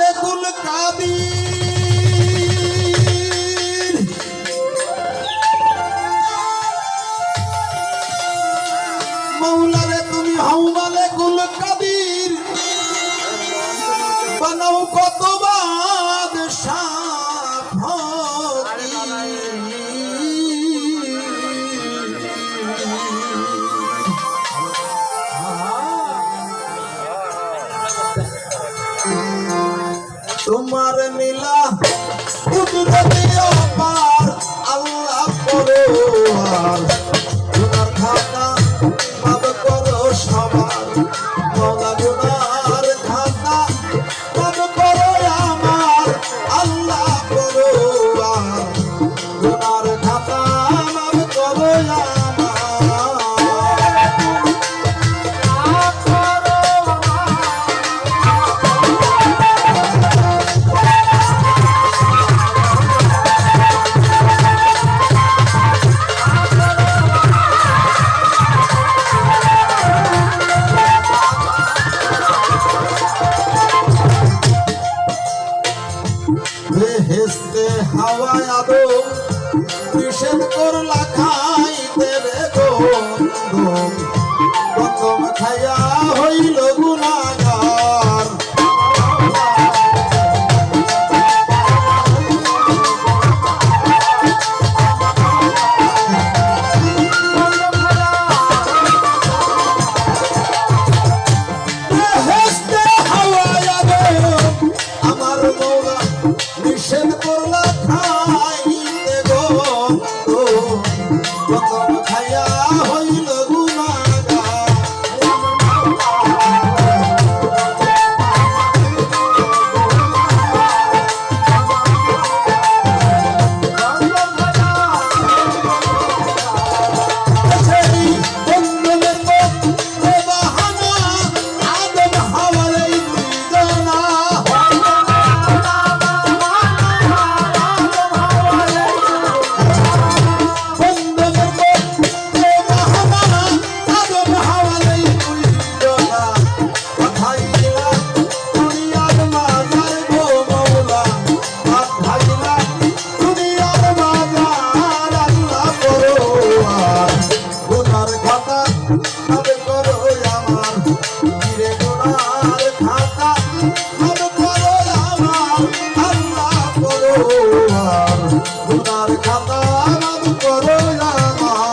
মালেকুল কাদির মৌলারে তুমি হও মালেকুল কাদির বানাও কত বাদশাহ তোমার নীলা কুদরতি অপার আল্লাহ পরোয়ার গুনার খাতা মাফ করো সবার মওলা গুনার খাতা মাফ করো আমার আল্লাহ পরোয়ার গুনার খাতা মাফ করো বেহেশতে হাওয়ায় আদম নিষেধ করলা খাইতে রে গন্ধম গন্ধম খাইয়া হইল গুনাহগার বেহেশতে হাওয়ায় আদম আমার মওলা নিষেধ করলা খাইতে গন্ধম খাইয়া হইল গুনাহগার সেই গন্ধমের মধ্যে বাহানা আদম হাওয়ার এই দুইজনা গুনার খাতা মাফ করো আমার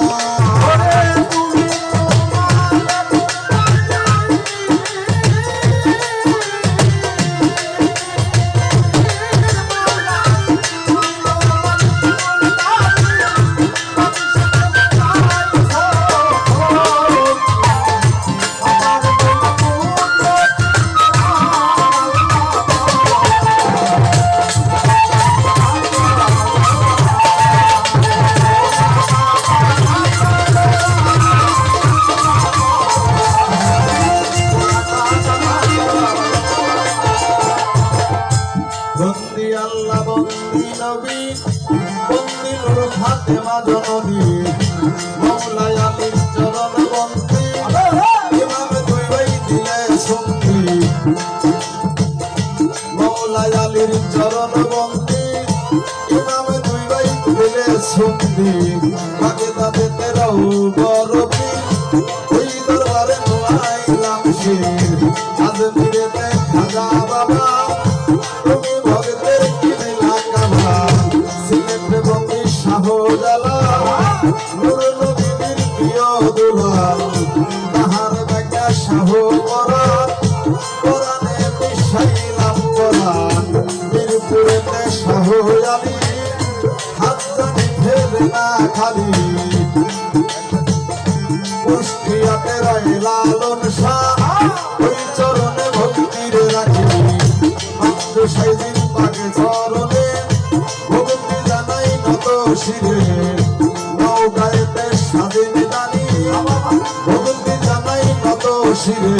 বন্দি আল্লাহ বন্দি নবী বন্দি নূর ফাতেমা জননী মওলা আলীর চরণ বন্দি ইমাম দুই ভাই দিলে সঙ্গী মওলা আলীর চরণ বন্দি ইমাম দুই ভাই দিলে সঙ্গী আগে তাদের তেরাও বরফি ওই দরবারে নোয়াইলাম শির আজমিরেতে খাজা বাবা তুমি ভক্তের কিনেলা কাবা সিলেটে বন্দি শাহজালা নূর নবীর প্রিয় দুলাল তাহার ব্যাখ্যা শাহ পরাণ কোরআনে মিশাইলাম কোরআন মিরপুরেতে শাহ আলী হাত জানি ফেরে না খালি কুষ্টিয়াতে রয় লালন শাহ ওই চরণে ভক্তির রাখি সাইদিন পাকে চরণে ভক্তি জানাই নত শিরে নৌকায়তে স্বাধীন দানি ভক্তি জানাই নত শিরে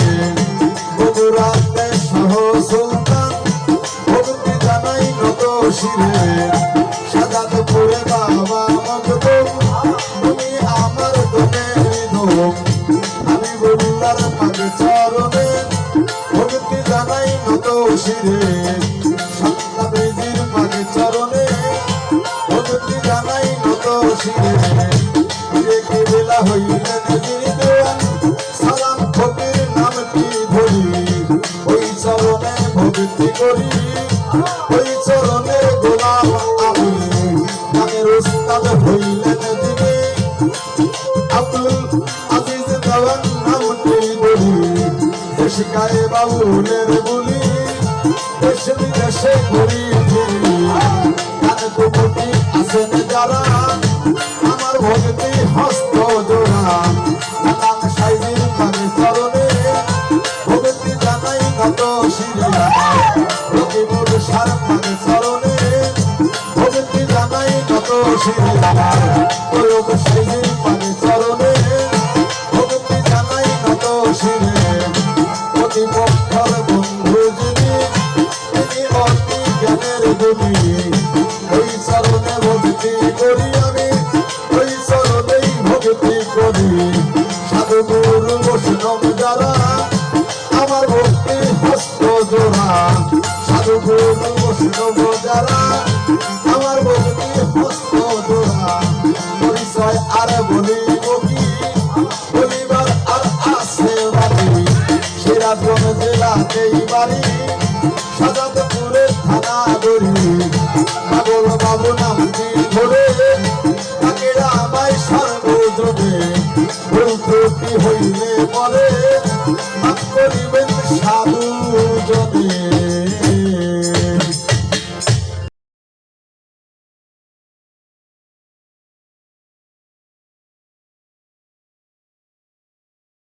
বগুড়াতে শাহ সুলতান ভক্তি জানাই নত শিরে সাজাদপুরে বাবা মখদুম তুমি আমার দোমের দোম আমি বললার পাকে চরণে ভক্তি জানাই নত শিরে সন্তাবেজির পাগে চরণে ভক্তি জানাই নত শিরে কি বেলা হইলেন যিনি দেওয়ান সালাম ফকির নামটি ধরি ওই চরণে ভক্তি করি ওই চরণে গোলাম আমি গানের উস্তাদ হইলেন যিনি আব্দুল আজিজ দেওয়ান নামটি ধরি দেশিকায় বাবুলের বলি দেশ বিদেশে ঘুরি ফিরি গানে কুমতি আছেন যারা আমার ভক্তি হস্ত জোড়া নানান সাইজির পাগে চরণে ভক্তি জানাই নত শিরিয়া রকিবুর সার পাগে চরণে ভক্তি জানাই নত শিরিয়া প্রয়োগ সাইজির পাগে চরণে ভক্তি জানাই নত শিরিয়া প্রতিপক্ষর বন্ধু যিনি তিনি অতি জ্ঞানের গুণী ওই চরণে ভক্তি করি আমি ওই চরণেই ভক্তি করি সাধু গুরু বৈষ্ণব যারা আমার ভক্তি হস্ত জোড়া সাধু গুরু বৈষ্ণব যারা আমার ভক্তি হস্ত জোড়া পরিচয় আর বলিব কি বলিবার আর আছে বাকি সিরাজগঞ্জ জেলাতেই বাড়ি সাজাদপুরের থানা ধরি পাগল বাবু নামটি ধরে তাকে আমায় সর্বজনে ভুল ত্রুটি হইলে পরে মাফ করিবেন সাধু